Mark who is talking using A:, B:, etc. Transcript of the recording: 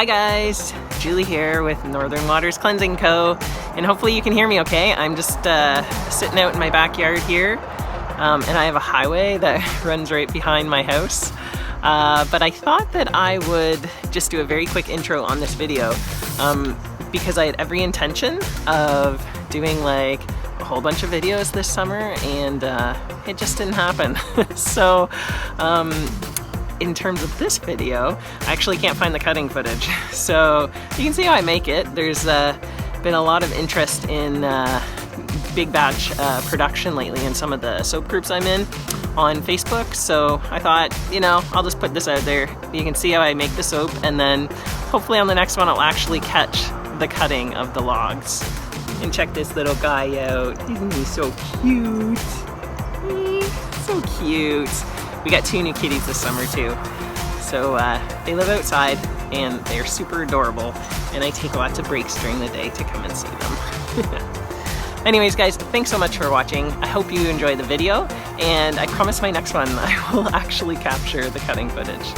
A: Hi guys, Julie here with Northern Waters Cleansing Co. And hopefully you can hear me okay. I'm just sitting out in my backyard here and I have a highway that runs right behind my house. But I thought that I would just do a very quick intro on this video because I had every intention of doing like a whole bunch of videos this summer and it just didn't happen. So in terms of this video, I actually can't find the cutting footage. So you can see how I make it. There's been a lot of interest in big batch production lately in some of the soap groups I'm in on Facebook. So I thought, you know, I'll just put this out there. You can see how I make the soap, and then hopefully on the next one I'll actually catch the cutting of the logs. And check this little guy out. Isn't he so cute? So cute. We got 2 new kitties this summer too. So they live outside and they're super adorable, and I take lots of breaks during the day to come and see them. Anyways guys, thanks so much for watching. I hope you enjoy the video, and I promise my next one I will actually capture the cutting footage.